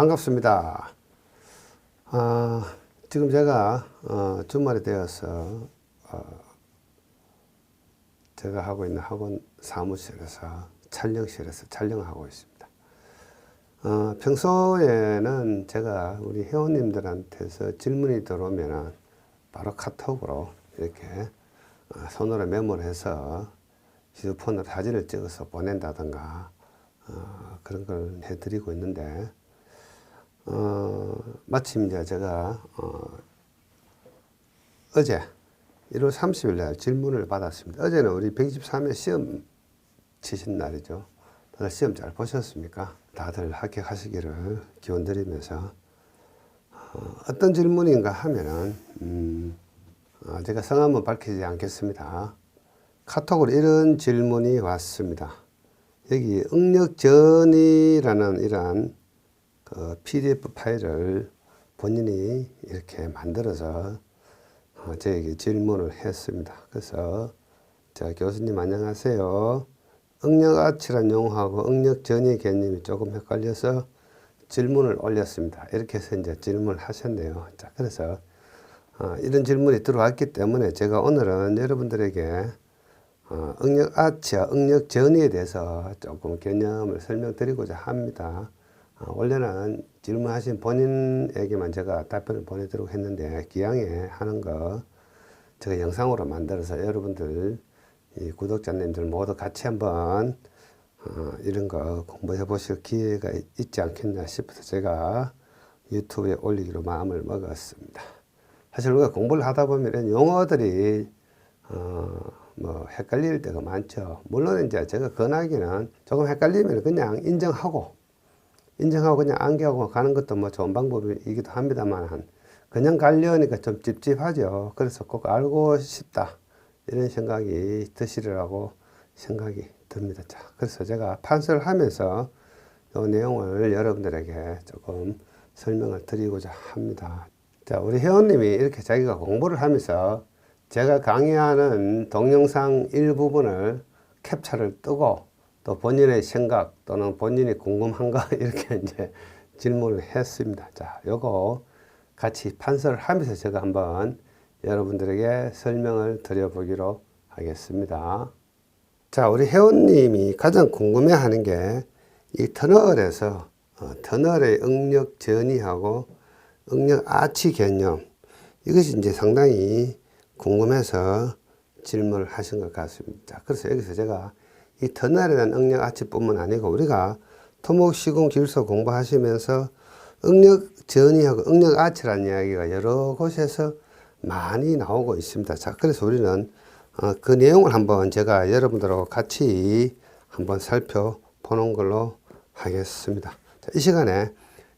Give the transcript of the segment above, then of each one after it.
반갑습니다. 지금 제가 주말이 되어서 제가 하고 있는 학원 사무실에서 촬영실에서 촬영하고 있습니다. 평소에는 제가 우리 회원님들한테서 질문이 들어오면 바로 카톡으로 이렇게 손으로 메모를 해서 휴대폰으로 사진을 찍어서 보낸다든가 그런 걸 해드리고 있는데 마침 이제 제가 어제 1월 30일 날 질문을 받았습니다. 어제는 우리 123회 시험 치신 날이죠. 다들 시험 잘 보셨습니까? 다들 합격하시기를 기원드리면서 어떤 질문인가 하면은 제가 성함은 밝히지 않겠습니다. 카톡으로 이런 질문이 왔습니다. 여기 응력전이라는 이러한 PDF 파일을 본인이 이렇게 만들어서 저에게 질문을 했습니다. 그래서 자, 교수님 안녕하세요. 응력아치란 용어하고 응력전의 개념이 조금 헷갈려서 질문을 올렸습니다. 이렇게 해서 이제 질문을 하셨네요. 자, 그래서 이런 질문이 들어왔기 때문에 제가 오늘은 여러분들에게 응력아치와 응력전의에 대해서 조금 개념을 설명드리고자 합니다. 원래는 질문하신 본인에게만 제가 답변을 보내드리고 했는데 기왕에 하는 거 제가 영상으로 만들어서 여러분들 이 구독자님들 모두 같이 한번 이런 거 공부해 보실 기회가 있지 않겠나 싶어서 제가 유튜브에 올리기로 마음을 먹었습니다. 사실 우리가 공부를 하다 보면 용어들이 뭐 헷갈릴 때가 많죠. 물론 이제 제가 권하기는 조금 헷갈리면 그냥 인정하고 그냥 암기하고 가는 것도 뭐 좋은 방법이기도 합니다만 그냥 가려니까 좀 찝찝하죠. 그래서 꼭 알고 싶다 이런 생각이 드시리라고 생각이 듭니다. 자, 그래서 제가 판서를 하면서 이 내용을 여러분들에게 조금 설명을 드리고자 합니다. 자, 우리 회원님이 이렇게 자기가 공부를 하면서 제가 강의하는 동영상 일부분을 캡처를 뜨고 또 본인의 생각 또는 본인이 궁금한 거 이렇게 이제 질문을 했습니다. 자, 요거 같이 판서를 하면서 제가 한번 여러분들에게 설명을 드려보기로 하겠습니다. 자, 우리 회원님이 가장 궁금해 하는 게 이 터널에서 터널의 응력 전이하고 응력 아치 개념 이것이 이제 상당히 궁금해서 질문을 하신 것 같습니다. 그래서 여기서 제가 이 터널에 대한 응력 아치뿐만 아니고 우리가 토목 시공 기술서 공부하시면서 응력 전이하고 응력 아치라는 이야기가 여러 곳에서 많이 나오고 있습니다. 자, 그래서 우리는 그 내용을 한번 제가 여러분들하고 같이 한번 살펴보는 걸로 하겠습니다. 자, 이 시간에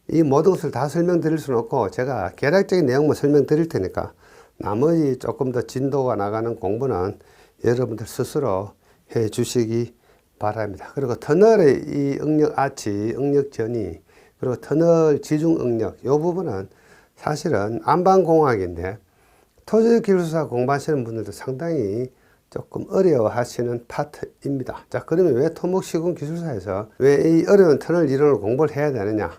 이 모든 것을 다 설명드릴 수는 없고 제가 개략적인 내용만 설명드릴 테니까 나머지 조금 더 진도가 나가는 공부는 여러분들 스스로 해 주시기 바랍니다. 그리고 터널의 이 응력 아치, 응력 전이, 그리고 터널 지중 응력, 이 부분은 사실은 안방공학인데 토지기술사 공부하시는 분들도 상당히 조금 어려워 하시는 파트입니다. 자, 그러면 왜 토목시공기술사에서 왜 이 어려운 터널 이론을 공부를 해야 되느냐?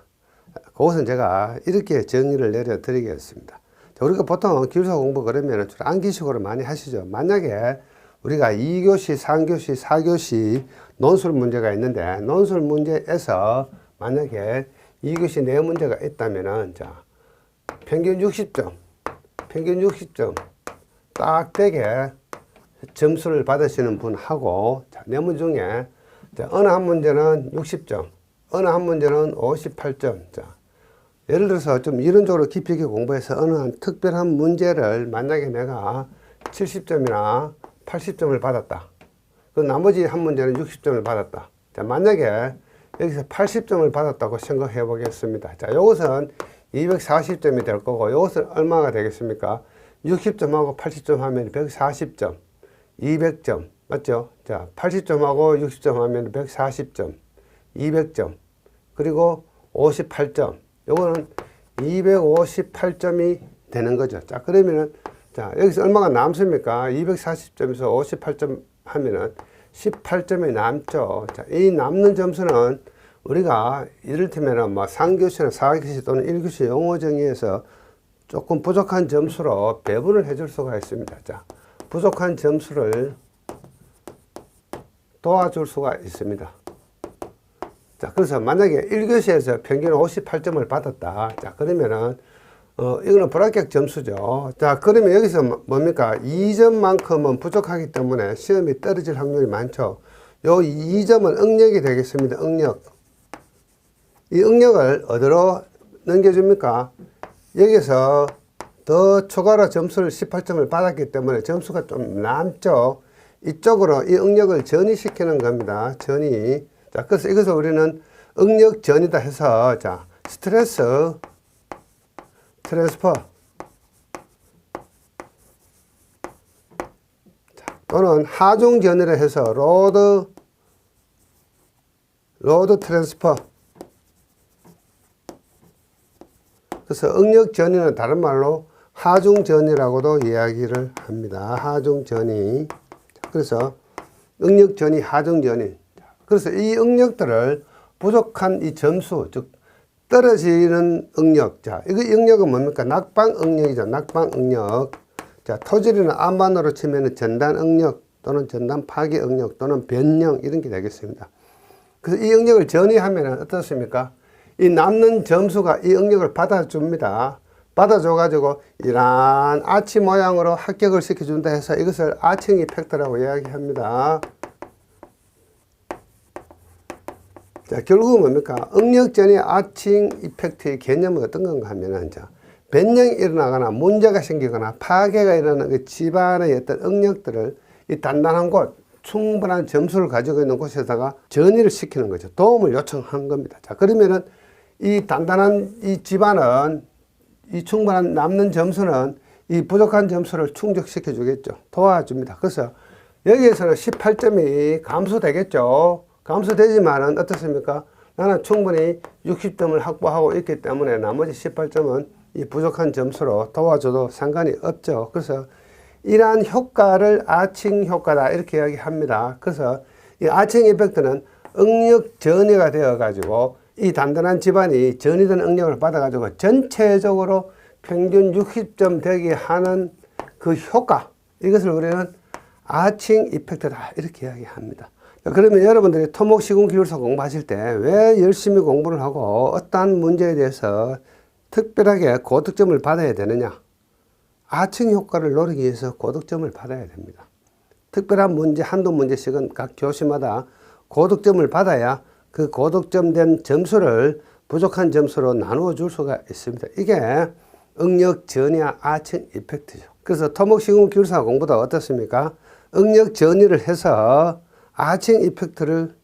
그것은 제가 이렇게 정의를 내려 드리겠습니다. 자, 우리가 보통 기술사 공부 그러면 주로 암기식으로 많이 하시죠. 만약에 우리가 2교시, 3교시, 4교시 논술 문제가 있는데 논술 문제에서 만약에 2교시 내 문제가 있다면은 자, 평균 60점 딱 되게 점수를 받으시는 분하고 자, 내 문제 중에 자, 어느 한 문제는 60점, 어느 한 문제는 58점. 자, 예를 들어서 좀 이론적으로 깊이 있게 공부해서 어느 한 특별한 문제를 만약에 내가 70점이나 80점을 받았다. 그 나머지 한 문제는 60점을 받았다. 자, 만약에 여기서 80점을 받았다고 생각해 보겠습니다. 자, 이것은 240점이 될 거고, 이것은 얼마가 되겠습니까? 60점하고 80점 하면 140점, 200점, 맞죠? 자, 80점하고 60점 하면 140점, 200점, 그리고 58점. 요거는 258점이 되는 거죠. 자, 그러면은, 자, 여기서 얼마가 남습니까? 240점에서 58점 하면은 18점이 남죠. 자, 이 남는 점수는 우리가 이를테면 뭐 3교시나 4교시 또는 1교시 용어 정의에서 조금 부족한 점수로 배분을 해줄 수가 있습니다. 자, 부족한 점수를 도와줄 수가 있습니다. 자, 그래서 만약에 1교시에서 평균 58점을 받았다. 자, 그러면은, 이거는 불합격 점수죠. 자, 그러면 여기서 뭡니까? 2점만큼은 부족하기 때문에 시험이 떨어질 확률이 많죠. 요 2점은 응력이 되겠습니다. 응력. 이 응력을 어디로 넘겨줍니까? 여기서 더 추가로 점수를 18점을 받았기 때문에 점수가 좀 남죠. 이쪽으로 이 응력을 전이시키는 겁니다. 전이. 자, 그래서 이것을 우리는 응력 전이다 해서, 자, 스트레스 트랜스퍼. 자, 또는 하중 전이라 해서 로드 트랜스퍼. 그래서 응력 전이는 다른 말로 하중 전이라고도 이야기를 합니다. 하중 전이. 그래서 응력 전이, 하중 전이. 그래서 이 응력들을 부족한 이 점수, 즉 떨어지는 응력. 자, 이거 응력은 뭡니까? 낙방 응력이죠. 낙방 응력. 자, 토질이나 암반으로 치면은 전단 응력 또는 전단 파기 응력 또는 변형 이런 게 되겠습니다. 그래서 이 응력을 전이하면 어떻습니까? 이 남는 점수가 이 응력을 받아줍니다. 받아줘가지고 이러한 아치 모양으로 합격을 시켜준다 해서 이것을 아칭 이펙트라고 이야기합니다. 자, 결국은 뭡니까? 응력 전의 아칭 이펙트의 개념은 어떤 건가 하면은, 자, 변형이 일어나거나 문제가 생기거나 파괴가 일어나는 그 집안의 어떤 응력들을 이 단단한 곳, 충분한 점수를 가지고 있는 곳에다가 전이를 시키는 거죠. 도움을 요청한 겁니다. 자, 그러면은 이 단단한 이 집안은 이 충분한 남는 점수는 이 부족한 점수를 충족시켜 주겠죠. 도와줍니다. 그래서 여기에서는 18점이 감소되겠죠. 감소되지만은 어떻습니까? 나는 충분히 60점을 확보하고 있기 때문에 나머지 18점은 이 부족한 점수로 도와줘도 상관이 없죠. 그래서 이러한 효과를 아칭 효과다 이렇게 이야기합니다. 그래서 이 아칭 이펙트는 응력 전이가 되어 가지고 이 단단한 집안이 전이된 응력을 받아 가지고 전체적으로 평균 60점 되게 하는 그 효과, 이것을 우리는 아칭 이펙트다 이렇게 이야기합니다. 그러면 여러분들이 토목 시공 기술사 공부하실 때 왜 열심히 공부를 하고 어떠한 문제에 대해서 특별하게 고득점을 받아야 되느냐? 아칭 효과를 노리기 위해서 고득점을 받아야 됩니다. 특별한 문제 한두 문제씩은 각 교시마다 고득점을 받아야 그 고득점된 점수를 부족한 점수로 나누어 줄 수가 있습니다. 이게 응력 전이와 아칭 이펙트죠. 그래서 토목 시공 기술사 공부도 어떻습니까? 응력 전이를 해서 아칭 이펙트를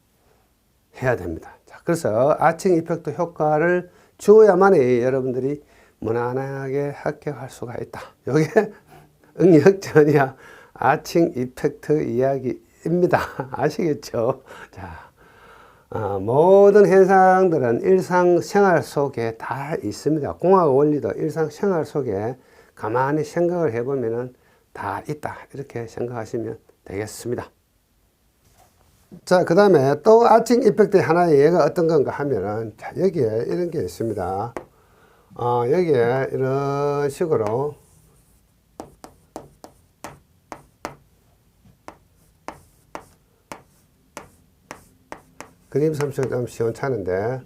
해야 됩니다. 자, 그래서 아칭 이펙트 효과를 주어야만이 여러분들이 무난하게 합격할 수가 있다. 이게 응력 전이와 아칭 이펙트 이야기입니다. 아시겠죠? 자, 모든 현상들은 일상생활 속에 다 있습니다. 공학 원리도 일상생활 속에 가만히 생각을 해보면 다 있다. 이렇게 생각하시면 되겠습니다. 자, 그 다음에 또 아칭 이펙트의 하나의 예가 어떤 건가 하면은, 자, 여기에 이런 게 있습니다. 여기에 이런 식으로 그림 솜씨가 좀 시원찮은데,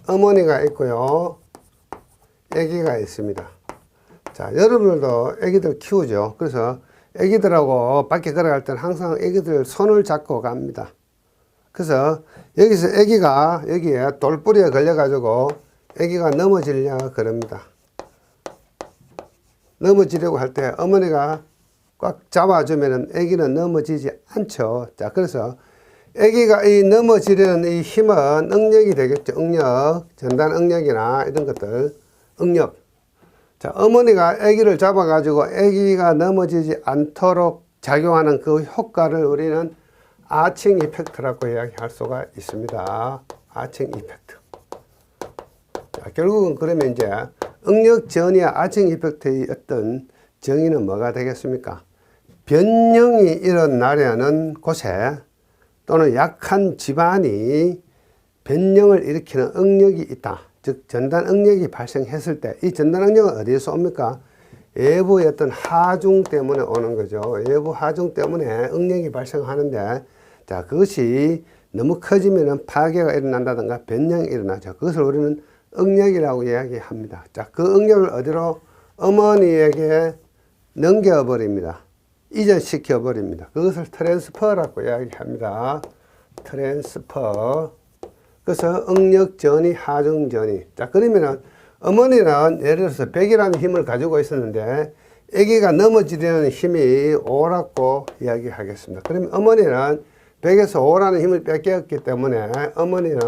어머니가 있고요, 아기가 있습니다. 자, 여러분들도 아기들 키우죠. 그래서 아기들하고 밖에 걸어갈 때는 항상 아기들 손을 잡고 갑니다. 그래서 여기서 아기가 여기에 돌뿌리에 걸려가지고 아기가 넘어지려고 그럽니다. 넘어지려고 할 때 어머니가 꽉 잡아주면 아기는 넘어지지 않죠. 자, 그래서 아기가 이 넘어지려는 이 힘은 응력이 되겠죠. 응력, 전단 응력이나 이런 것들, 응력. 자, 어머니가 아기를 잡아가지고 아기가 넘어지지 않도록 작용하는 그 효과를 우리는 아칭 이펙트라고 이야기할 수가 있습니다. 아칭 이펙트. 자, 결국은 그러면 이제 응력 전이와 아칭 이펙트의 어떤 정의는 뭐가 되겠습니까? 변형이 일어나려는 곳에 또는 약한 지반이 변형을 일으키는 응력이 있다. 즉 전단 응력이 발생했을 때 이 전단 응력은 어디에서 옵니까? 외부의 어떤 하중 때문에 오는 거죠. 외부 하중 때문에 응력이 발생하는데, 자, 그것이 너무 커지면 파괴가 일어난다든가 변형이 일어나죠. 그것을 우리는 응력이라고 이야기합니다. 자, 그 응력을 어디로? 어머니에게 넘겨버립니다. 이전시켜 버립니다. 그것을 트랜스퍼라고 이야기합니다. 트랜스퍼. 그래서 응력 전이, 하중 전이. 자, 그러면은 어머니는 예를 들어서 100이라는 힘을 가지고 있었는데 아기가 넘어지려는 힘이 5라고 이야기하겠습니다. 그러면 어머니는 100에서 5라는 힘을 뺏겼기 때문에 어머니는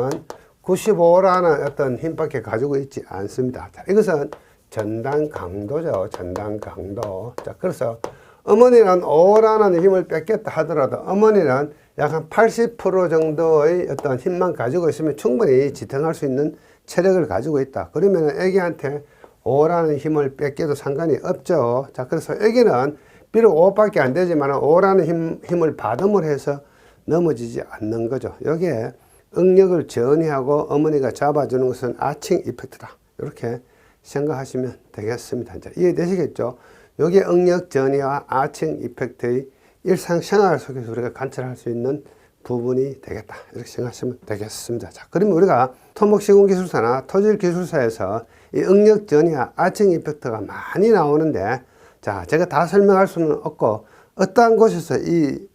95라는 어떤 힘밖에 가지고 있지 않습니다. 자, 이것은 전단 강도죠. 전단 강도. 자, 그래서 어머니는 5라는 힘을 뺏겼다 하더라도 어머니는 약 한 80% 정도의 어떤 힘만 가지고 있으면 충분히 지탱할 수 있는 체력을 가지고 있다. 그러면 애기한테 5라는 힘을 뺏겨도 상관이 없죠. 자, 그래서 애기는 비록 5밖에 안 되지만 5라는 힘을 받음으로 해서 넘어지지 않는 거죠. 여기에 응력을 전이하고 어머니가 잡아주는 것은 아칭 이펙트다. 이렇게 생각하시면 되겠습니다. 자, 이해되시겠죠? 여기에 응력 전이와 아칭 이펙트의 일상생활 속에서 우리가 관찰할 수 있는 부분이 되겠다. 이렇게 생각하시면 되겠습니다. 자, 그러면 우리가 토목시공기술사나 토질기술사에서 이 응력 전이와 아칭 이펙트가 많이 나오는데, 자, 제가 다 설명할 수는 없고 어떠한 곳에서 이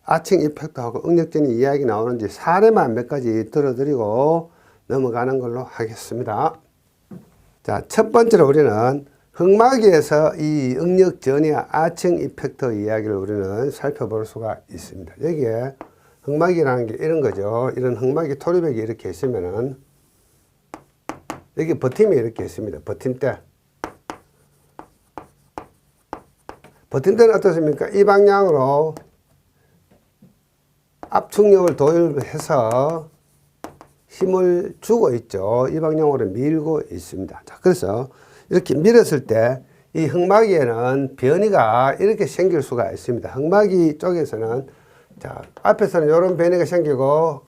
아칭 이펙트하고 응력 전이 이야기 나오는지 사례만 몇 가지 들어드리고 넘어가는 걸로 하겠습니다. 자, 첫 번째로 우리는 흑마기에서 이 응력 전이와 아칭 이펙트 이야기를 우리는 살펴볼 수가 있습니다. 여기에 흑마기라는 게 이런 거죠. 이런 흑마기 토리백이 이렇게 있으면은 여기 버팀이 이렇게 있습니다. 버팀대. 버팀대는 어떻습니까? 이 방향으로 압축력을 도입해서 힘을 주고 있죠. 이 방향으로 밀고 있습니다. 자, 그래서 이렇게 밀었을 때 이 흑마기에는 변이가 이렇게 생길 수가 있습니다. 흑마기 쪽에서는, 자, 앞에서는 이런 변이가 생기고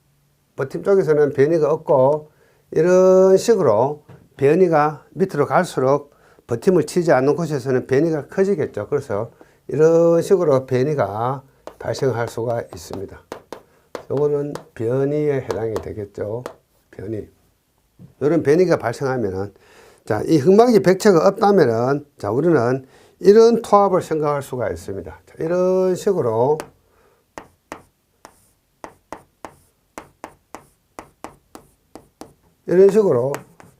버팀 쪽에서는 변이가 없고, 이런 식으로 변이가 밑으로 갈수록 버팀을 치지 않는 곳에서는 변이가 커지겠죠. 그래서 이런 식으로 변이가 발생할 수가 있습니다. 요거는 변이에 해당이 되겠죠. 변이. 이런 변이가 발생하면은, 자, 이 흑마기 백체가 없다면은, 자, 우리는 이런 토합을 생각할 수가 있습니다. 자, 이런 식으로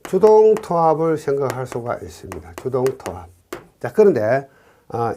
주동 토합을 생각할 수가 있습니다. 주동 토합. 자, 그런데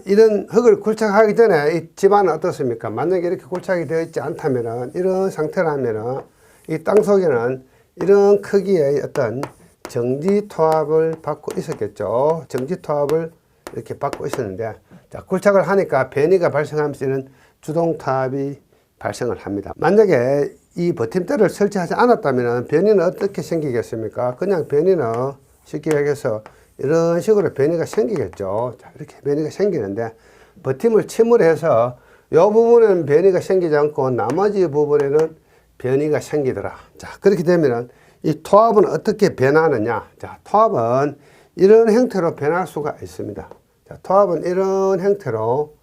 이런 흙을 굴착하기 전에 이 집안은 어떻습니까? 만약에 이렇게 굴착이 되어 있지 않다면은, 이런 상태라면은 이 땅 속에는 이런 크기의 어떤 정지 토합을 받고 있었겠죠. 정지 토합을 이렇게 받고 있었는데, 자, 굴착을 하니까 변이가 발생하면서 이런 주동 토합이 발생을 합니다. 만약에 이 버팀대를 설치하지 않았다면 변이는 어떻게 생기겠습니까? 그냥 변이는 쉽게 얘기해서 이런 식으로 변이가 생기겠죠. 자, 이렇게 변이가 생기는데, 버팀을 침을 해서 이 부분에는 변이가 생기지 않고 나머지 부분에는 변이가 생기더라. 자, 그렇게 되면은 이 토합은 어떻게 변하느냐? 자, 토합은 이런 형태로 변할 수가 있습니다. 자, 토합은 이런 형태로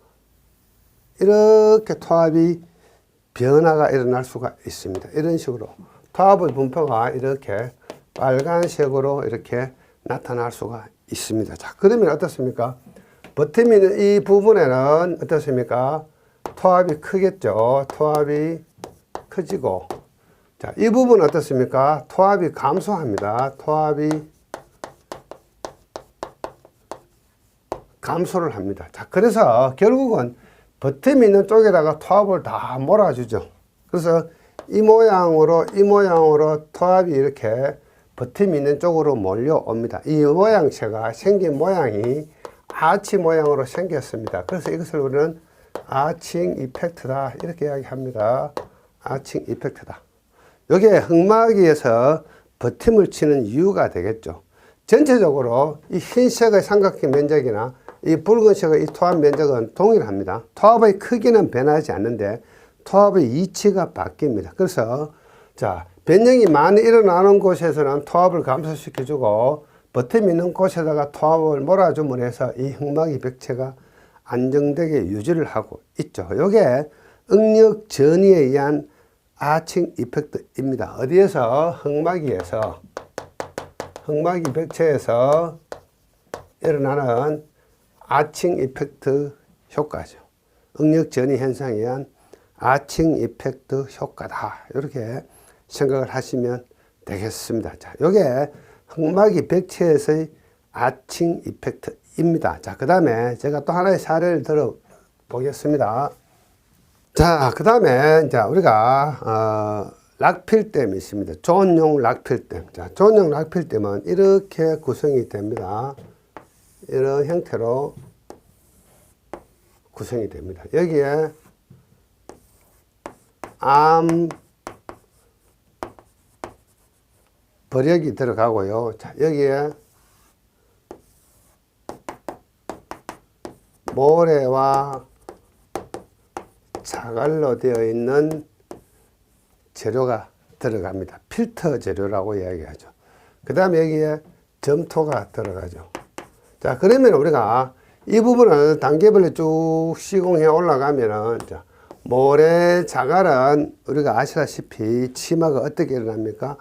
이렇게 토합이 변화가 일어날 수가 있습니다. 이런 식으로 토합의 분포가 이렇게 빨간색으로 이렇게 나타날 수가 있습니다. 자, 그러면 어떻습니까? 버팀 있는 이 부분에는 어떻습니까? 토합이 크겠죠. 토합이 커지고, 자, 이 부분은 어떻습니까? 토합이 감소합니다. 토합이 감소를 합니다. 자, 그래서 결국은 버팀이 있는 쪽에다가 토합을 다 몰아주죠. 그래서 이 모양으로 토합이 이렇게 버팀이 있는 쪽으로 몰려옵니다. 이 모양새가 생긴 모양이 아치 모양으로 생겼습니다. 그래서 이것을 우리는 아칭 이펙트다, 이렇게 이야기합니다. 아칭 이펙트다. 이게 흑마기에서 버팀을 치는 이유가 되겠죠. 전체적으로 이 흰색의 삼각형 면적이나 이 붉은색의 이 토합 면적은 동일합니다. 토합의 크기는 변하지 않는데 토합의 위치가 바뀝니다. 그래서 자, 변형이 많이 일어나는 곳에서는 토합을 감소시켜주고 버텀이 있는 곳에다가 토합을 몰아줌으로 해서 이 흑마기 벽체가 안정되게 유지를 하고 있죠. 이게 응력 전이에 의한 아칭 이펙트입니다. 어디에서? 흑마기에서, 흑마기 벽체에서 일어나는 아칭 이펙트 효과죠. 응력 전이 현상에 의한 아칭 이펙트 효과다. 이렇게 생각을 하시면 되겠습니다. 자, 요게 흑마기 벽체에서의 아칭 이펙트입니다. 자, 그 다음에 제가 또 하나의 사례를 들어 보겠습니다. 자, 그 다음에 이제 우리가 락필댐이 있습니다. 존용 락필댐. 자, 존용 락필댐은 이렇게 구성이 됩니다. 이런 형태로 구성이 됩니다. 여기에 암 버력이 들어가고요. 자, 여기에 모래와 자갈로 되어 있는 재료가 들어갑니다. 필터 재료라고 이야기하죠. 그 다음에 여기에 점토가 들어가죠. 자, 그러면 우리가 이 부분을 단계별로 쭉 시공해 올라가면은, 자, 모래 자갈은 우리가 아시다시피 치마가 어떻게 일어납니까?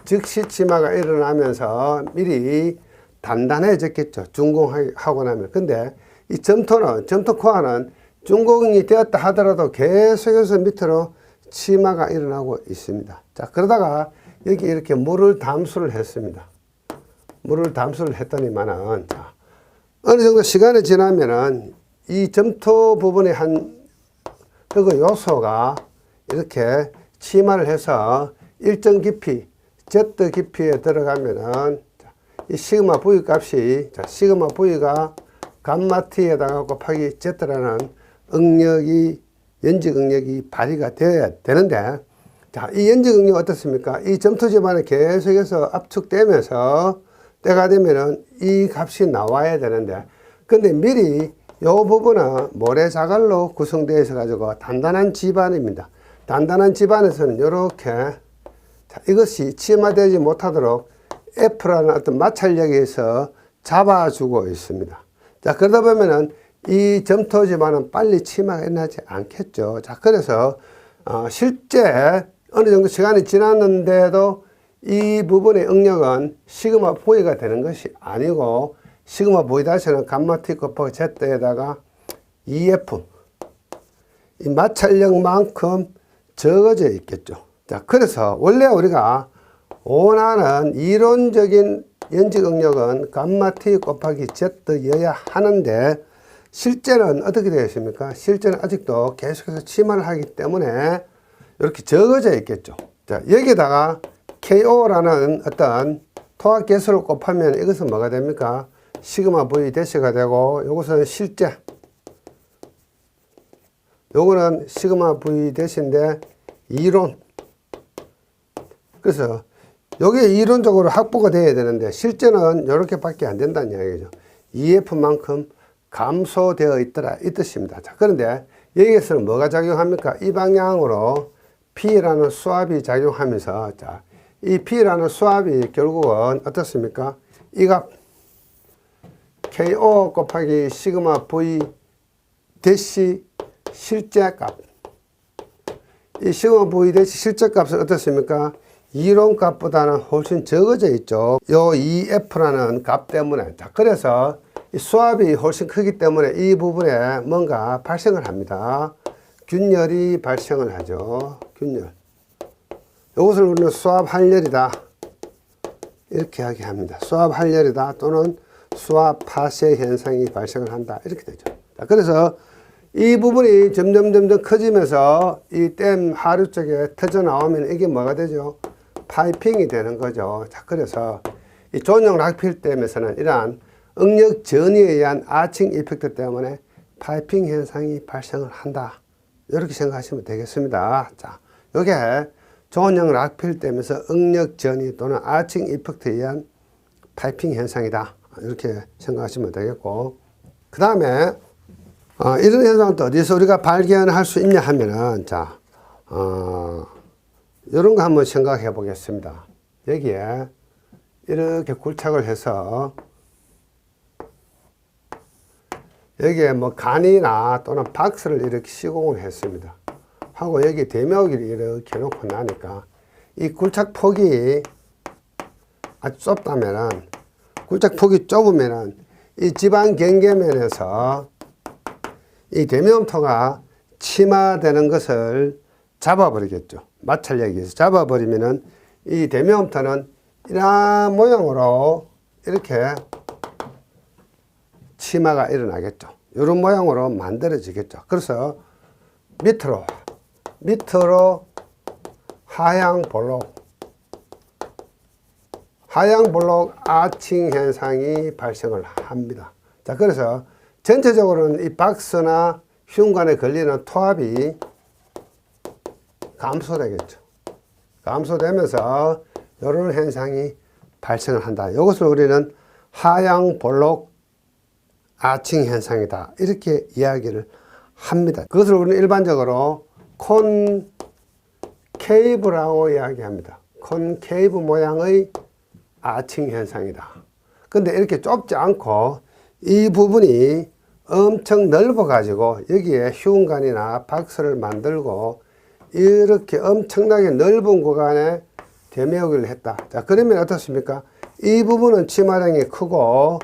즉시 치마가 일어나면서 미리 단단해졌겠죠. 준공하고 나면. 근데 이 점토는, 점토 코어는 준공이 되었다 하더라도 계속해서 밑으로 치마가 일어나고 있습니다. 자, 그러다가 여기 이렇게 물을 담수를 했습니다. 물을 담수를 했더니만은, 자, 어느 정도 시간이 지나면은 이 점토 부분에 그 요소가 이렇게 침하를 해서 일정 깊이, Z 깊이에 들어가면은 이 시그마 V 값이, 자, 시그마 V가 감마 T에다가 곱하기 Z라는 응력이, 연직 응력이 발휘가 되어야 되는데, 자, 이 연직 응력 어떻습니까? 이 점토 지반에 계속해서 압축되면서 때가 되면은 이 값이 나와야 되는데, 근데 미리 요 부분은 모래 자갈로 구성되어 있어 가지고 단단한 지반입니다. 단단한 지반에서는 이렇게, 자, 이것이 치마되지 못하도록 F라는 어떤 마찰력에서 잡아주고 있습니다. 자, 그러다 보면은 이 점토 지반은 빨리 치마가 일어나지 않겠죠. 자, 그래서 실제 어느 정도 시간이 지났는데도 이 부분의 응력은 시그마 V가 되는 것이 아니고 시그마 V 다시는 감마 T 곱하기 Z에다가 EF, 이 마찰력만큼 적어져 있겠죠. 자, 그래서 원래 우리가 원하는 이론적인 연직 응력은 감마 T 곱하기 Z여야 하는데 실제는 어떻게 되어 있습니까? 실제는 아직도 계속해서 치마를 하기 때문에 이렇게 적어져 있겠죠. 자, 여기다가 KO라는 어떤 토합 개수를 곱하면 이것은 뭐가 됩니까? 시그마 V 대시가 되고, 이것은 실제, 요거는 시그마 V 대시인데 이론. 그래서 요게 이론적으로 확보가 돼야 되는데 실제는 이렇게 밖에 안 된다는 이야기죠. EF만큼 감소되어 있더라, 이 뜻입니다. 자, 그런데 여기에서는 뭐가 작용합니까? 이 방향으로 P라는 수압이 작용하면서, 자, 이 P라는 수압이 결국은 어떻습니까? 이 값 KO 곱하기 시그마 V 대시 실제 값, 이 시그마 V 대시 실제 값은 어떻습니까? 이론 값보다는 훨씬 적어져 있죠. 요 EF라는 값 때문에. 자, 그래서 이 수압이 훨씬 크기 때문에 이 부분에 뭔가 발생을 합니다. 균열이 발생을 하죠. 균열. 이것을 우리는 수압 할열이다, 이렇게 이야기합니다. 수압 할열이다 또는 수압 파쇄 현상이 발생을 한다, 이렇게 되죠. 자, 그래서 이 부분이 점점 커지면서 이 댐 하류 쪽에 터져 나오면 이게 뭐가 되죠? 파이핑이 되는 거죠. 자, 그래서 이 존용 락필댐에서는 이러한 응력 전이에 의한 아칭 이펙트 때문에 파이핑 현상이 발생을 한다, 이렇게 생각하시면 되겠습니다. 자, 요게 존용 락필댐에서 응력 전이 또는 아칭 이펙트에 의한 파이핑 현상이다, 이렇게 생각하시면 되겠고, 그 다음에 이런 현상은 또 어디서 우리가 발견할 수 있냐 하면은 자, 이런 거 한번 생각해 보겠습니다. 여기에 이렇게 굴착을 해서 여기에 뭐 간이나 또는 박스를 이렇게 시공을 했습니다. 하고 여기 대묘기를 이렇게 놓고 나니까 이 굴착 폭이 아주 좁다면은, 굴착 폭이 좁으면은 이 지방 경계면에서 이 대묘음토가 침하되는 것을 잡아버리겠죠. 마찰력에 의해서 잡아버리면은 이 대묘음토는 이러한 모양으로 이렇게 침하가 일어나겠죠. 이런 모양으로 만들어지겠죠. 그래서 밑으로 하향 볼록 아칭 현상이 발생을 합니다. 자, 그래서 전체적으로는 이 박스나 흉관에 걸리는 토합이 감소되겠죠. 감소되면서 이런 현상이 발생을 한다. 이것을 우리는 하향 볼록 아칭 현상이다. 이렇게 이야기를 합니다. 그것을 우리는 일반적으로 콘케이브라고 이야기합니다. 콘케이브 모양의 아칭 현상이다. 근데 이렇게 좁지 않고 이 부분이 엄청 넓어 가지고 여기에 흉관이나 박스를 만들고 이렇게 엄청나게 넓은 구간에 대묘기를 했다. 자, 그러면 어떻습니까? 이 부분은 침하량이 크고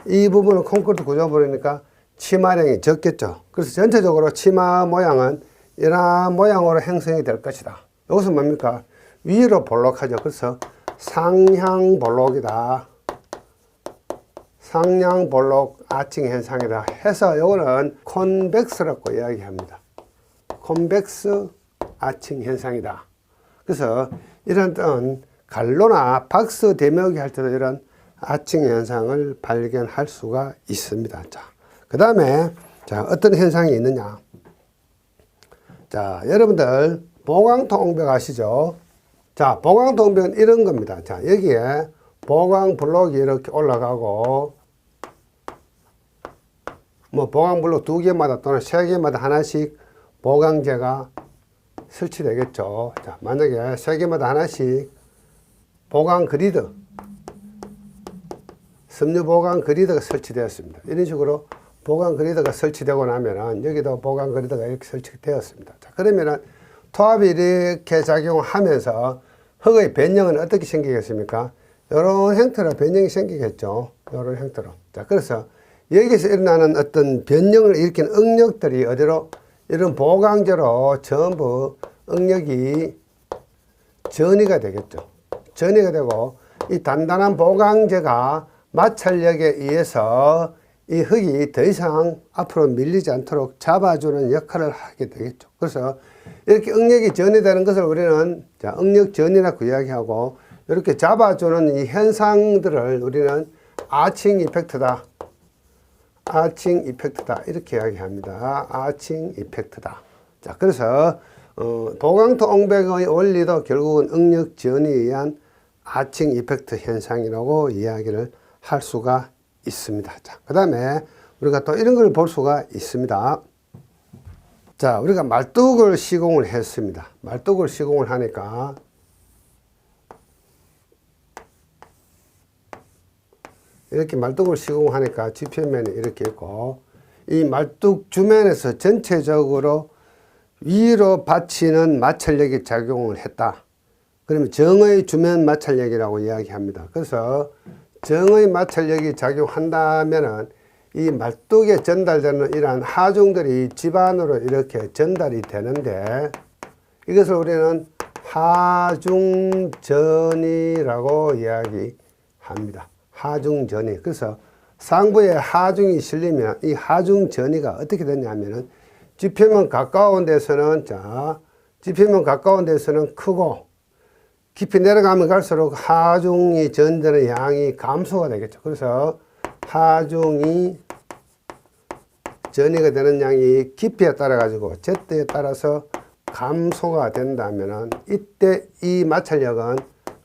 이 부분은 콘크리트 구조 버리니까 침하량이 적겠죠. 그래서 전체적으로 침하 모양은 이러한 모양으로 형성이 될 것이다. 이것은 뭡니까? 위로 볼록하죠. 그래서 상향 볼록이다. 상향 볼록 아칭 현상이다 해서 이거는 콘벡스라고 이야기합니다. 콘벡스 아칭 현상이다. 그래서 이런 뜻은 갈로나 박스 대묘기 할 때도 이런 아칭 현상을 발견할 수가 있습니다. 자, 그 다음에 자, 어떤 현상이 있느냐. 자, 여러분들 보강토 아시죠? 자, 보강토 옹벽은 이런 겁니다. 자, 여기에 보강 블록이 이렇게 올라가고 뭐 보강 블록 2개마다 또는 3개마다 하나씩 보강재가 설치되겠죠. 자, 만약에 3개마다 하나씩 보강 그리드, 섬유 보강 그리드가 설치되었습니다. 이런 식으로 보강 그리드가 설치되고 나면은 여기도 보강 그리드가 이렇게 설치되었습니다. 자, 그러면은 토합이 이렇게 작용하면서 흙의 변형은 어떻게 생기겠습니까? 이런 형태로 변형이 생기겠죠. 이런 형태로. 자, 그래서 여기서 일어나는 어떤 변형을 일으키는 응력들이 어디로? 이런 보강제로 전부 응력이 전이가 되겠죠. 전이가 되고 이 단단한 보강제가 마찰력에 의해서 이 흙이 더 이상 앞으로 밀리지 않도록 잡아주는 역할을 하게 되겠죠. 그래서 이렇게 응력이 전이되는 것을 우리는 자, 응력 전이라고 이야기하고 이렇게 잡아주는 이 현상들을 우리는 아칭 이펙트다. 아칭 이펙트다. 이렇게 이야기합니다. 아칭 이펙트다. 자, 그래서 보강토 옹백의 원리도 결국은 응력 전이에 의한 아칭 이펙트 현상이라고 이야기를 할 수가 있습니다. 자, 그 다음에 우리가 또 이런 걸 볼 수가 있습니다. 자, 우리가 말뚝을 시공을 했습니다. 말뚝을 시공을 하니까 이렇게 말뚝을 시공하니까 지표면이 이렇게 있고 이 말뚝 주면에서 전체적으로 위로 받치는 마찰력이 작용을 했다. 그러면 정의 주면 마찰력이라고 이야기합니다. 그래서 정의 마찰력이 작용한다면은 이 말뚝에 전달되는 이러한 하중들이 집안으로 이렇게 전달이 되는데 이것을 우리는 하중전이라고 이야기합니다. 하중전이. 그래서 상부에 하중이 실리면 이 하중전이가 어떻게 되냐면은 지표면 가까운 데서는 자, 지표면 가까운 데서는 크고 깊이 내려가면 갈수록 하중이 전되는 양이 감소가 되겠죠. 그래서 하중이 전이가 되는 양이 깊이에 따라 가지고 제때에 따라서 감소가 된다면은 이때 이 마찰력은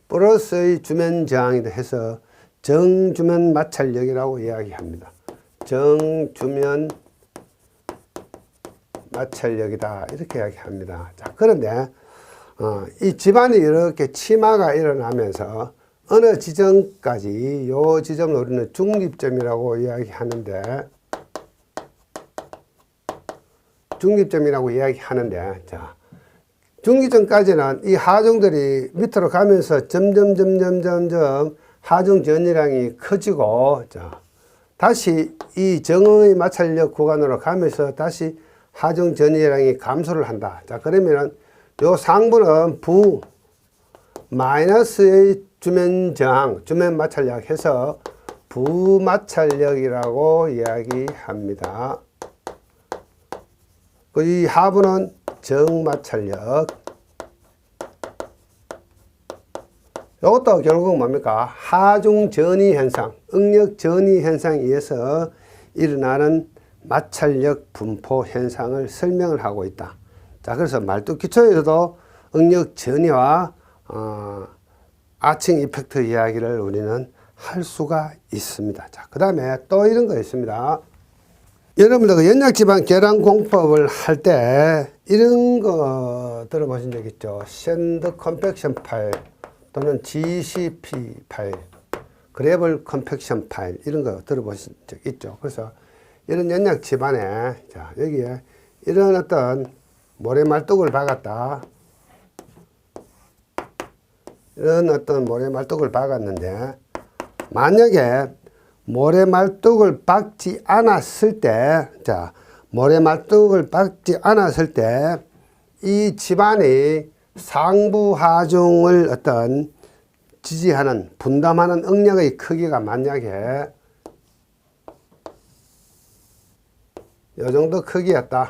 플러스의 주면 저항이다 해서 정주면 마찰력이라고 이야기합니다. 정주면 마찰력이다 이렇게 이야기합니다. 자, 그런데 이 집안이 이렇게 침하가 일어나면서 어느 지점까지 요 지점을 우리는 중립점이라고 이야기하는데 자, 중립점까지는 이 하중들이 밑으로 가면서 점점 하중 전이량이 커지고, 자, 다시 이 정의 마찰력 구간으로 가면서 다시 하중 전이량이 감소를 한다. 자, 그러면은 요 상부는 부 마이너스의 주면 저항, 주면 마찰력 해서 부마찰력이라고 이야기합니다. 이 하부는 정마찰력. 이것도 결국 뭡니까? 하중 전이 현상, 응력 전이 현상에 의해서 일어나는 마찰력 분포 현상을 설명을 하고 있다. 자, 그래서 말뚝 기초에서도 응력 전이와 아칭 이펙트 이야기를 우리는 할 수가 있습니다. 자, 그 다음에 또 이런 거 있습니다. 여러분들 그 연약지방 계량 공법을 할 때 이런 거 들어보신 적 있죠? 샌드 컴팩션 파일 또는 GCP 파일, 그래블 컴팩션 파일 이런 거 들어보신 적 있죠? 그래서 이런 연약 집안에 자, 여기에 이런 어떤 모래말뚝을 박았다. 이런 어떤 모래말뚝을 박았는데 만약에 모래말뚝을 박지 않았을 때, 자, 모래말뚝을 박지 않았을 때 이 집안이 상부 하중을 어떤 지지하는 분담하는 응력의 크기가 만약에 이 정도 크기였다.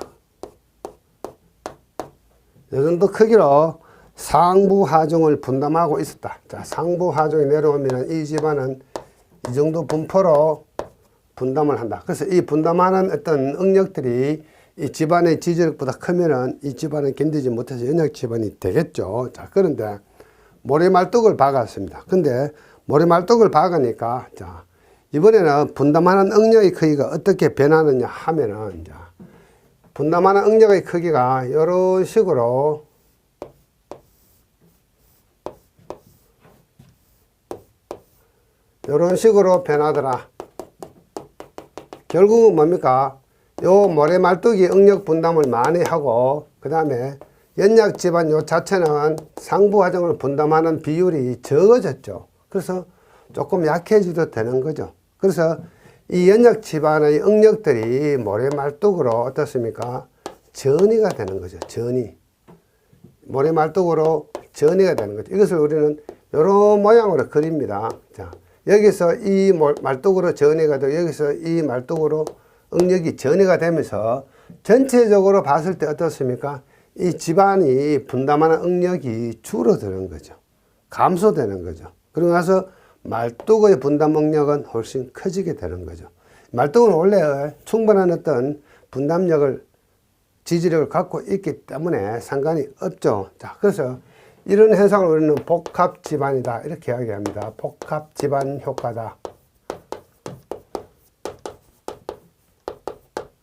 이 정도 크기로 상부 하중을 분담하고 있었다. 자, 상부 하중이 내려오면 이 집안은 이 정도 분포로 분담을 한다. 그래서 이 분담하는 어떤 응력들이 이 집안의 지지력보다 크면은 이 집안은 견디지 못해서 연약 집안이 되겠죠. 자, 그런데 모래말뚝을 박았습니다. 근데 모래말뚝을 박으니까 자, 이번에는 분담하는 응력의 크기가 어떻게 변하느냐 하면은 자, 분담하는 응력의 크기가 이런 식으로 이런 식으로 변하더라. 결국은 뭡니까? 요 모래말뚝이 응력 분담을 많이 하고 그 다음에 연약 집안 요 자체는 상부 하중을 분담하는 비율이 적어졌죠. 그래서 조금 약해지도 되는 거죠. 그래서 이 연약 집안의 응력들이 모래말뚝으로 어떻습니까? 전이가 되는 거죠. 전이. 모래말뚝으로 전이가 되는 거죠. 이것을 우리는 이런 모양으로 그립니다. 자, 여기서 이 말뚝으로 전이가 되고 여기서 이 말뚝으로 응력이 전이가 되면서 전체적으로 봤을 때 어떻습니까? 이 집안이 분담하는 응력이 줄어드는 거죠. 감소되는 거죠. 그러고 나서 말뚝의 분담 응력은 훨씬 커지게 되는 거죠. 말뚝은 원래 충분한 어떤 분담력을, 지지력을 갖고 있기 때문에 상관이 없죠. 자, 그래서 이런 현상을 우리는 복합 집안이다 이렇게 이야기합니다. 복합 집안 효과다.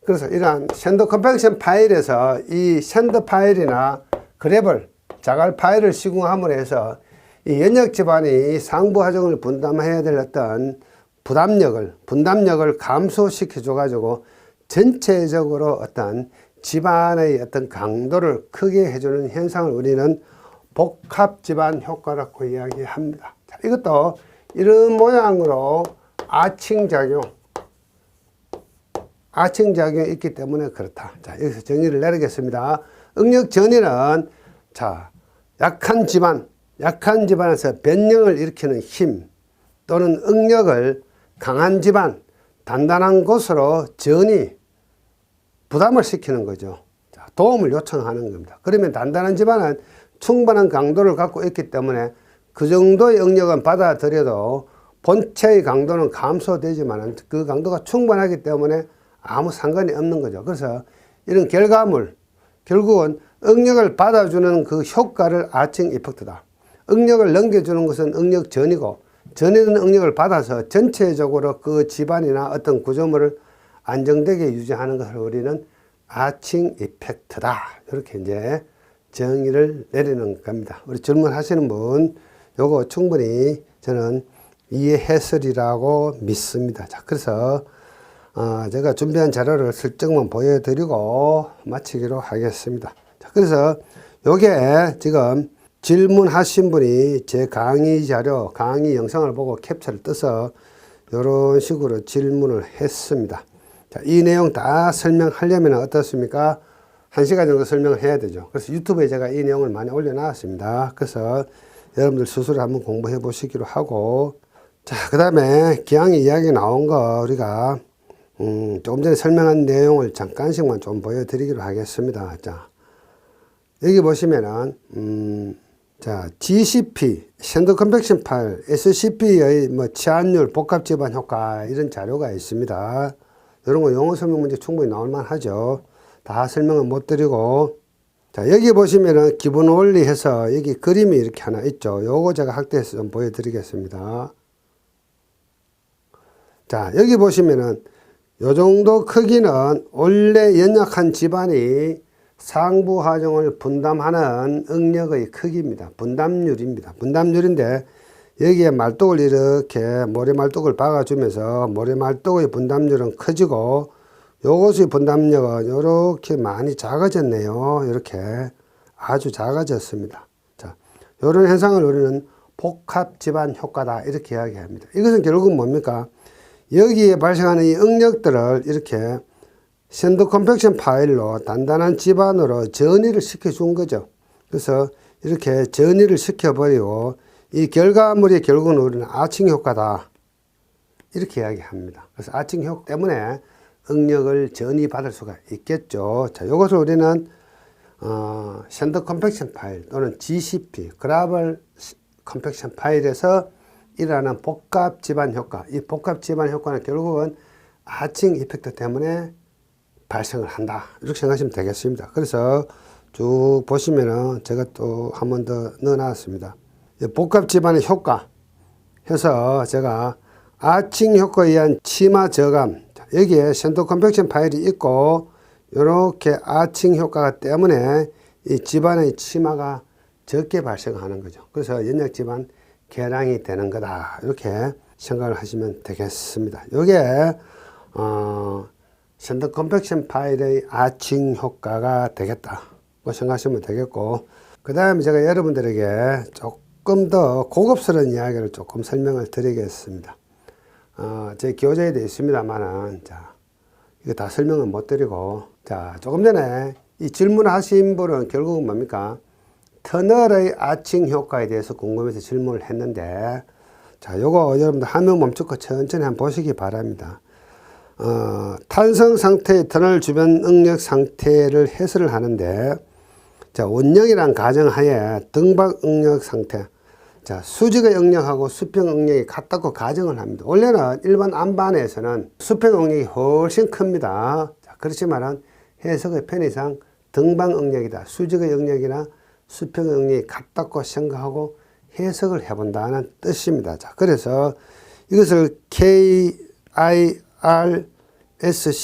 그래서 이러한 샌드 컴팩션 파일에서 이 샌드 파일이나 그래블, 자갈 파일을 시공함으로 해서 이 연약 집안이 상부 하중을 분담해야 될 어떤 분담력을 감소시켜 줘가지고 전체적으로 어떤 집안의 어떤 강도를 크게 해주는 현상을 우리는 복합 집안 효과라고 이야기합니다. 자, 이것도 이런 모양으로 아칭작용이 있기 때문에 그렇다. 자, 여기서 정의를 내리겠습니다. 응력 전이는 자, 약한 집안에서 변형을 일으키는 힘 또는 응력을 강한 집안, 단단한 곳으로 전이 부담을 시키는 거죠. 자, 도움을 요청하는 겁니다. 그러면 단단한 집안은 충분한 강도를 갖고 있기 때문에 그 정도의 응력은 받아들여도 본체의 강도는 감소되지만 그 강도가 충분하기 때문에 아무 상관이 없는 거죠. 그래서 이런 결과물, 결국은 응력을 받아주는 그 효과를 아칭 이펙트다. 응력을 넘겨주는 것은 응력 전이고 전이된 응력을 받아서 전체적으로 그 집안이나 어떤 구조물을 안정되게 유지하는 것을 우리는 아칭 이펙트다. 이렇게 이제 정의를 내리는 겁니다. 우리 질문하시는 분, 요거 충분히 저는 이해했으리라고 믿습니다. 자, 그래서 제가 준비한 자료를 슬쩍만 보여드리고 마치기로 하겠습니다. 자, 그래서 요게 지금 질문하신 분이 제 강의 자료, 강의 영상을 보고 캡처를 떠서 이런 식으로 질문을 했습니다. 자, 이 내용 다 설명하려면 어떻습니까? 1시간 정도 설명을 해야 되죠. 그래서 유튜브에 제가 이 내용을 많이 올려놨습니다. 그래서 여러분들 스스로 한번 공부해 보시기로 하고, 자, 그 다음에 기왕에 이야기 나온 거 우리가 조금 전에 설명한 내용을 잠깐씩만 좀 보여드리기로 하겠습니다. 자, 여기 보시면은 자, GCP, 샌드 컨벡션 파일, SCP의 뭐 치환율, 복합 집안 효과 이런 자료가 있습니다. 이런 거 영어 설명 문제 충분히 나올 만하죠. 다 설명은 못 드리고, 자, 여기 보시면은 기본 원리 해서 여기 그림이 이렇게 하나 있죠. 요거 제가 확대해서 좀 보여드리겠습니다. 자, 여기 보시면은 요 정도 크기는 원래 연약한 집안이 상부 하중을 분담하는 응력의 크기입니다. 분담률입니다. 분담률인데 여기에 말뚝을 이렇게 모래말뚝을 박아주면서 모래말뚝의 분담률은 커지고 요것의 분담력은 이렇게 많이 작아졌네요. 이렇게 아주 작아졌습니다. 자, 요런 현상을 우리는 복합 집안 효과다 이렇게 이야기합니다. 이것은 결국은 뭡니까? 여기에 발생하는 이 응력들을 이렇게 샌드 컴팩션 파일로 단단한 집안으로 전이를 시켜준 거죠. 그래서 이렇게 전이를 시켜버리고 이 결과물이 결국은 우리는 아칭 효과다 이렇게 이야기합니다. 그래서 아칭 효과 때문에 응력을 전이받을 수가 있겠죠. 자, 이것을 우리는 샌드 컴팩션 파일 또는 GCP 그라벌 컴팩션 파일에서 일어나는 복합 집안 효과, 이 복합 집안 효과는 결국은 아칭 이펙트 때문에 발생을 한다 이렇게 생각하시면 되겠습니다. 그래서 쭉 보시면은 제가 또 한 번 더 넣어놨습니다. 복합 집안의 효과 해서 제가 아칭 효과에 의한 치마 저감, 여기에 샌드 컴팩션 파일이 있고 이렇게 아칭 효과가 때문에 이 집안의 치마가 적게 발생하는 거죠. 그래서 연약 집안 개량이 되는 거다 이렇게 생각을 하시면 되겠습니다. 이게 샌드 컴팩션 파일의 아칭 효과가 되겠다 생각하시면 되겠고, 그 다음에 제가 여러분들에게 조금 더 고급스러운 이야기를 조금 설명을 드리겠습니다. 제 교재에 되어 있습니다만은, 자, 이거 다 설명은 못 드리고, 자, 조금 전에 이 질문하신 분은 결국은 뭡니까? 터널의 아칭 효과에 대해서 궁금해서 질문을 했는데, 자, 요거 여러분들 화면 멈추고 천천히 한번 보시기 바랍니다. 탄성 상태의 터널 주변 응력 상태를 해설을 하는데, 자, 원령이란 가정하에 등박 응력 상태, 자, 수직의 응력하고 수평 응력이 같다고 가정을 합니다. 원래는 일반 안반에서는 수평 응력이 훨씬 큽니다. 자, 그렇지만은 해석의 편의상 등방 응력이다, 수직의 응력이나 수평 응력이 같다고 생각하고 해석을 해본다는 뜻입니다. 자, 그래서 이것을 KIRSCH,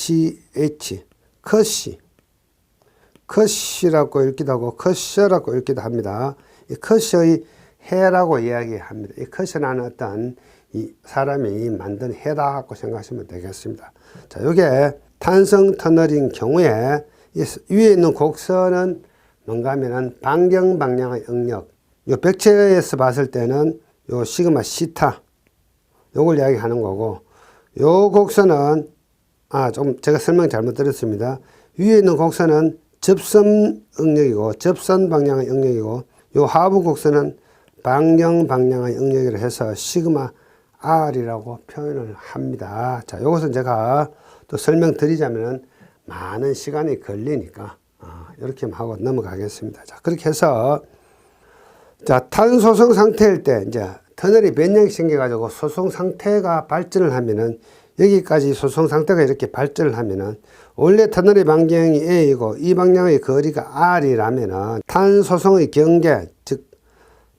컷이라고 읽기도 하고 컷셔라고 읽기도 합니다. 이 컷의 해라고 이야기합니다. 이 컷이라는 어떤 이 사람이 만든 해다고 생각하시면 되겠습니다. 자, 이게 탄성 터널인 경우에 이 위에 있는 곡선은 뭔가 하면은 반경 방향의 응력, 요 백체에서 봤을 때는 요 시그마 시타 요걸 이야기하는 거고, 요 곡선은 좀 제가 설명 잘못 드렸습니다. 위에 있는 곡선은 접선 응력이고 접선 방향의 응력이고, 요 하부 곡선은 반경 방향의 응력이라 해서 시그마 R이라고 표현을 합니다. 자, 요것은 제가 또 설명드리자면 많은 시간이 걸리니까 이렇게 하고 넘어가겠습니다. 자, 그렇게 해서 자, 탄소성 상태일 때 이제 터널이 변형이 생겨가지고 소성 상태가 발전을 하면은, 여기까지 소성 상태가 이렇게 발전을 하면은 원래 터널의 반경이 A이고 이 방향의 거리가 R이라면은 탄소성의 경계, 즉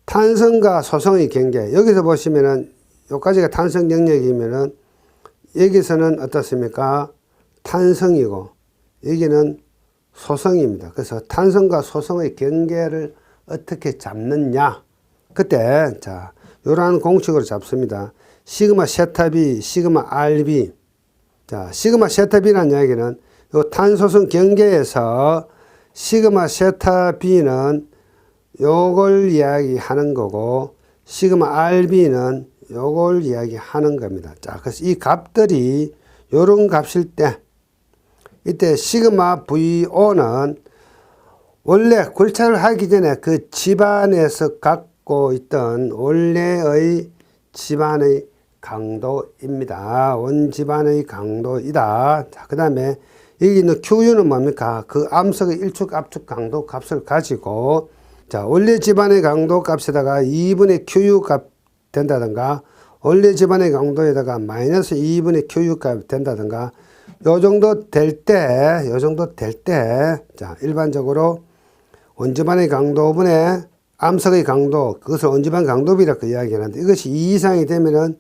탄성과 소성의 경계, 여기서 보시면은 여기까지가 탄성 영역이면은 여기서는 어떻습니까? 탄성이고 여기는 소성입니다. 그래서 탄성과 소성의 경계를 어떻게 잡느냐. 그때 자 이러한 공식으로 잡습니다. 시그마 세타 B, 시그마 RB. 자, 시그마 세타 B라는 이야기는 요 탄소성 경계에서 시그마 세타 B는 요걸 이야기하는 거고 시그마 RB는 요걸 이야기하는 겁니다. 자, 그래서 이 값들이 요런 값일 때 이때 시그마 VO는 원래 굴착을 하기 전에 그 집안에서 갖고 있던 원래의 집안의 강도입니다. 원집안의 강도이다. 자, 그 다음에 여기 있는 QU는 뭡니까? 그 암석의 일축, 압축 강도 값을 가지고 자, 원래 집안의 강도 값에다가 2분의 QU 값 된다든가 원래 집안의 강도에다가 마이너스 2분의 QU 값 된다든가 요 정도 될 때, 자, 일반적으로 원집안의 강도분의 암석의 강도, 그것을 원집안 강도비라고 이야기하는데 이것이 2 이상이 되면은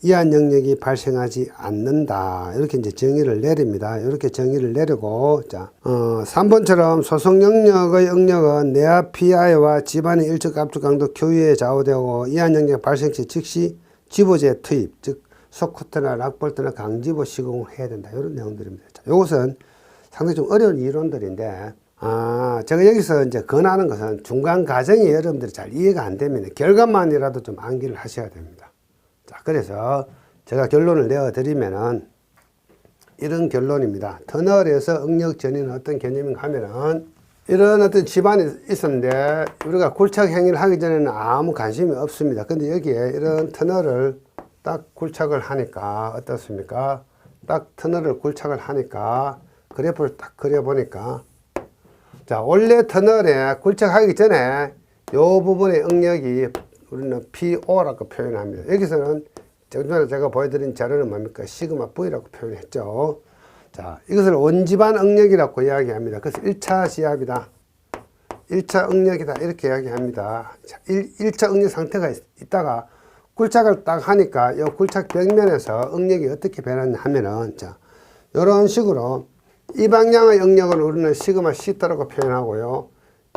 이한 영역이 발생하지 않는다. 이렇게 이제 정의를 내립니다. 이렇게 정의를 내리고, 자, 3번처럼 소속 영역의 응력은 내압 PI와 집안의 일적 압축 강도 QU에 좌우되고 이한 영역 발생 시 즉시 집어제 투입, 즉, 소쿠트나 락볼트나 강집어 시공을 해야 된다. 이런 내용들입니다. 자, 이것은 상당히 좀 어려운 이론들인데, 제가 여기서 이제 권하는 것은 중간 과정이 여러분들이 잘 이해가 안 되면 결과만이라도 좀 암기를 하셔야 됩니다. 자, 그래서 제가 결론을 내어드리면은 이런 결론입니다. 터널에서 응력 전이는 어떤 개념인가 하면은 이런 어떤 집안이 있었는데 우리가 굴착 행위를 하기 전에는 아무 관심이 없습니다. 근데 여기에 이런 터널을 딱 굴착을 하니까 어떻습니까? 딱 터널을 굴착을 하니까 그래프를 딱 그려보니까 자, 원래 터널에 굴착하기 전에 요 부분의 응력이 우리는 PO라고 표현합니다. 여기서는 전에 제가 보여드린 자료는 뭡니까? 시그마 V라고 표현했죠. 자, 이것을 원집안 응력이라고 이야기합니다. 그래서 1차 지압이다. 1차 응력이다. 이렇게 이야기합니다. 자, 1차 응력 상태가 있다가 굴착을 딱 하니까 이 굴착 벽면에서 응력이 어떻게 변하냐 하면은 자, 이런 식으로 이 방향의 응력은 우리는 시그마 시타라고 표현하고요.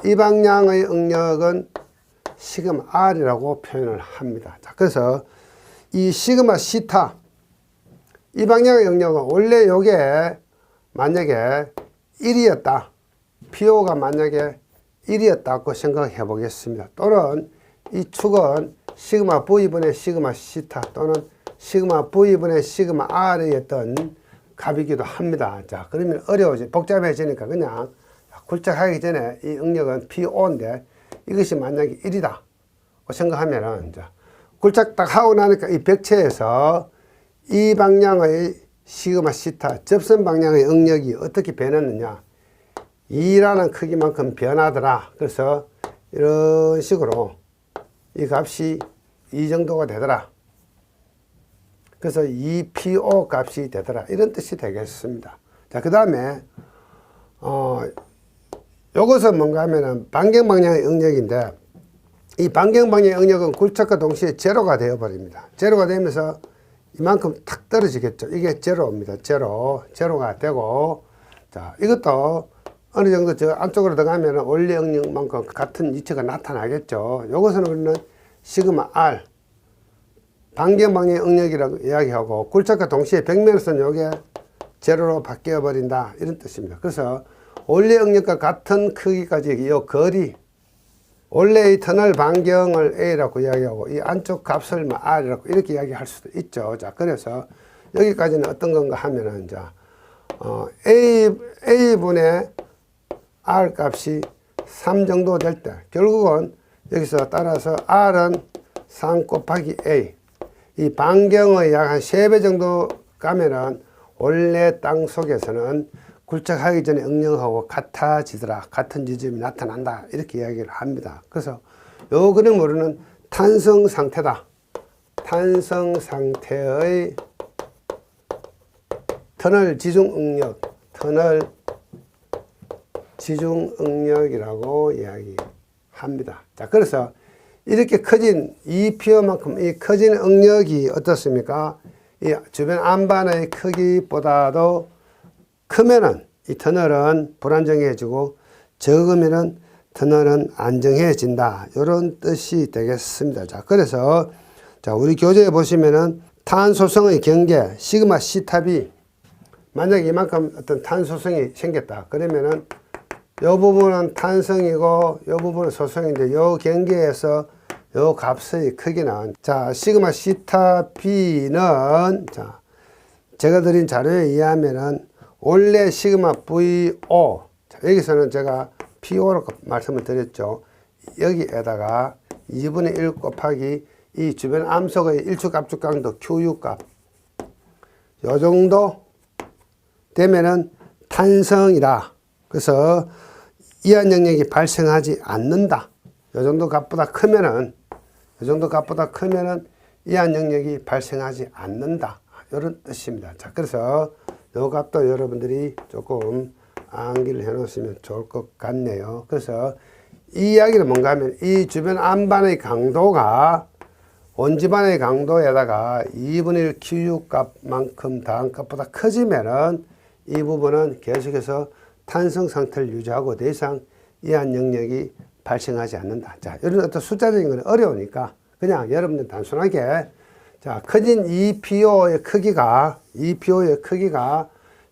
이 방향의 응력은 시그마 R이라고 표현을 합니다. 자, 그래서 이 시그마 시타, 이 방향의 응력은 원래 요게 만약에 1이었다. PO가 만약에 1이었다고 생각해 보겠습니다. 또는 이 축은 시그마 V분의 시그마 시타 또는 시그마 V분의 시그마 R이었던 값이기도 합니다. 자, 그러면 어려워지, 복잡해지니까 그냥 굴착하기 전에 이 응력은 PO인데 이것이 만약에 1이다. 생각하면은, 자, 굴착 딱 하고 나니까 이 벽체에서 이 방향의 시그마 시타, 접선 방향의 응력이 어떻게 변했느냐. 2라는 크기만큼 변하더라. 그래서 이런 식으로 이 값이 이 정도가 되더라. 그래서 이 PO 값이 되더라. 이런 뜻이 되겠습니다. 자, 그 다음에, 요것은 뭔가 하면은 반경 방향의 응력인데, 이 반경 방향의 응력은 굴착과 동시에 제로가 되어버립니다. 제로가 되면서 이만큼 탁 떨어지겠죠. 이게 제로입니다. 제로가 되고, 자, 이것도 어느 정도 저 안쪽으로 들어가면 원래 응력만큼 같은 위치가 나타나겠죠. 요것은 우리는 시그마 R, 반경 방향의 응력이라고 이야기하고, 굴착과 동시에 벽면에서는 요게 제로로 바뀌어 버린다. 이런 뜻입니다. 그래서 원래 응력과 같은 크기까지 이 거리, 원래의 터널 반경을 A라고 이야기하고 이 안쪽 값을 R이라고 이렇게 이야기할 수도 있죠. 자, 그래서 여기까지는 어떤 건가 하면은 자, A분의 R 값이 3 정도 될 때 결국은 여기서 따라서 R은 3 곱하기 A, 이 반경의 약 한 3배 정도 가면은 원래 땅 속에서는 굴착하기 전에 응력하고 같아지더라. 같은 지점이 나타난다. 이렇게 이야기를 합니다. 그래서 요 그림 우리는 탄성 상태다. 탄성 상태의 터널 지중 응력, 터널 지중 응력이라고 이야기합니다. 자, 그래서 이렇게 커진 이 피어만큼 이 커진 응력이 어떻습니까? 이 주변 안반의 크기보다도 크면은 이 터널은 불안정해지고 적으면은 터널은 안정해진다. 이런 뜻이 되겠습니다. 자, 그래서 자, 우리 교재에 보시면은 탄소성의 경계 시그마 C탑이 만약에 이만큼 어떤 탄소성이 생겼다. 그러면은 요 부분은 탄성이고 요 부분은 소성인데 요 경계에서 요 값의 크기는 자, 시그마 C탑 B는 자, 제가 드린 자료에 의하면은 원래 시그마 VO 자, 여기서는 제가 PO로 말씀을 드렸죠. 여기에다가 2분의 1 곱하기 이 주변 암석의 일축 압축 강도 QU 값 요 정도 되면은 탄성이다. 그래서 이한 영역이 발생하지 않는다. 요 정도 값보다 크면은 이한 영역이 발생하지 않는다. 이런 뜻입니다. 자, 그래서 요 값도 여러분들이 조금 암기를 해 놓으시면 좋을 것 같네요. 그래서 이 이야기는 뭔가 하면 이 주변 암반의 강도가 원지반의 강도에다가 2분의 1 QU 값만큼 더한 값보다 커지면은 이 부분은 계속해서 탄성 상태를 유지하고 더 이상 이한 영역이 발생하지 않는다. 자, 이런 어떤 숫자적인 건 어려우니까 그냥 여러분들 단순하게 자, 커진 이 PO의 크기가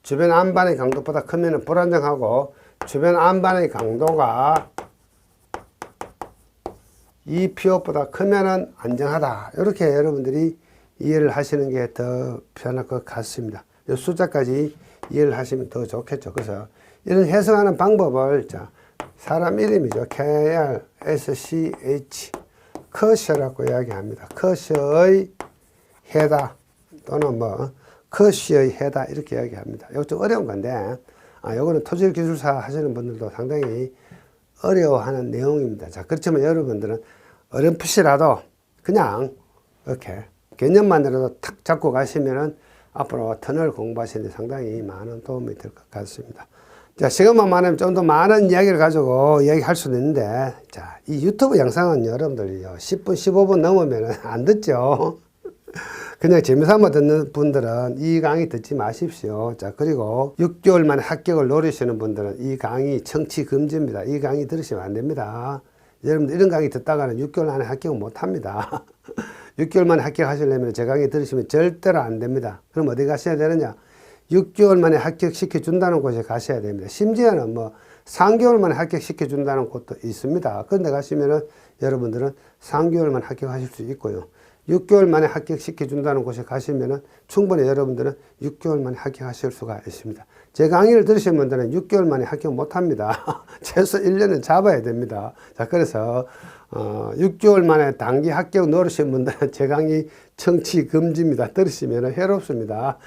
주변 암반의 강도보다 크면 불안정하고 주변 암반의 강도가 이 PO보다 크면 안정하다. 이렇게 여러분들이 이해를 하시는 게 더 편할 것 같습니다. 이 숫자까지 이해를 하시면 더 좋겠죠. 그래서 이런 해석하는 방법을 자, 사람 이름이죠. KRSCH 커셔라고 이야기합니다. 커셔의 해다 또는 뭐 커시의 해다 이렇게 이야기합니다. 이거 좀 어려운 건데 요거는 토질 기술사 하시는 분들도 상당히 어려워하는 내용입니다. 자, 그렇지만 여러분들은 어렴풋이라도 그냥 이렇게 개념만으로도 탁 잡고 가시면은 앞으로 터널 공부하시는데 상당히 많은 도움이 될 것 같습니다. 자, 시간만 많으면 좀 더 많은 이야기를 가지고 이야기할 수도 있는데, 자, 이 유튜브 영상은 여러분들이요, 10분, 15분 넘으면 안 듣죠. 그냥 재미삼아 듣는 분들은 이 강의 듣지 마십시오. 자, 그리고 6개월 만에 합격을 노리시는 분들은 이 강의 청취 금지입니다. 이 강의 들으시면 안 됩니다. 여러분들 이런 강의 듣다가는 6개월 안에 합격은 못 합니다. 6개월 만에 합격하시려면 제 강의 들으시면 절대로 안 됩니다. 그럼 어디 가셔야 되느냐? 6개월 만에 합격시켜 준다는 곳에 가셔야 됩니다. 심지어는 뭐 3개월 만에 합격시켜 준다는 곳도 있습니다. 그런데 가시면은 여러분들은 3개월 만에 합격하실 수 있고요. 6개월 만에 합격시켜 준다는 곳에 가시면은 충분히 여러분들은 6개월 만에 합격하실 수가 있습니다. 제 강의를 들으신 분들은 6개월 만에 합격 못 합니다. 최소 1년은 잡아야 됩니다. 자, 그래서 6개월 만에 단기 합격 노리신 분들은 제 강의 청취 금지입니다. 들으시면 해롭습니다.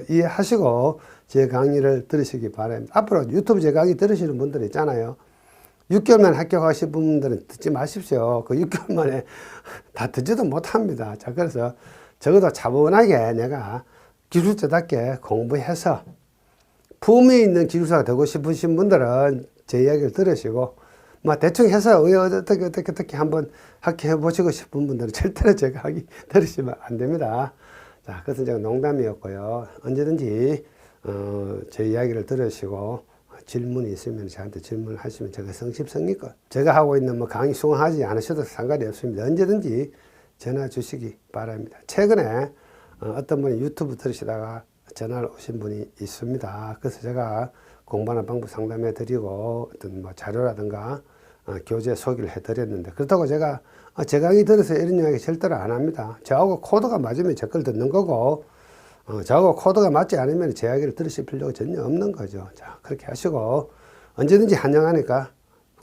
이해하시고 제 강의를 들으시기 바랍니다. 앞으로 유튜브 제 강의 들으시는 분들 있잖아요. 6개월 만에 합격하신 분들은 듣지 마십시오. 그 6개월 만에 다 듣지도 못합니다. 자, 그래서 적어도 차분하게 내가 기술자답게 공부해서 품위 있는 기술사가 되고 싶으신 분들은 제 이야기를 들으시고, 뭐 대충 해서 어떻게 한번 합격해 보시고 싶은 분들은 절대로 제 강의 들으시면 안 됩니다. 자, 그것은 제가 농담이었고요. 언제든지 제 이야기를 들으시고 질문이 있으면 저한테 질문을 하시면 제가 성심성의껏 제가 하고 있는 뭐 강의 수강하지 않으셔도 상관이 없습니다. 언제든지 전화 주시기 바랍니다. 최근에 어떤 분이 유튜브 들으시다가 전화를 오신 분이 있습니다. 그래서 제가 공부하는 방법 상담해 드리고 어떤 뭐 자료라든가 교재 소개를 해 드렸는데, 그렇다고 제가 제 강의 들어서 이런 이야기 절대로 안 합니다. 저하고 코드가 맞으면 제 걸 듣는 거고, 저하고 코드가 맞지 않으면 제 이야기를 들으실 필요가 전혀 없는 거죠. 자, 그렇게 하시고 언제든지 환영하니까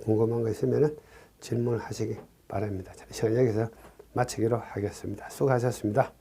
궁금한 거 있으면 질문을 하시기 바랍니다. 자, 이 시간 여기서 마치기로 하겠습니다. 수고하셨습니다.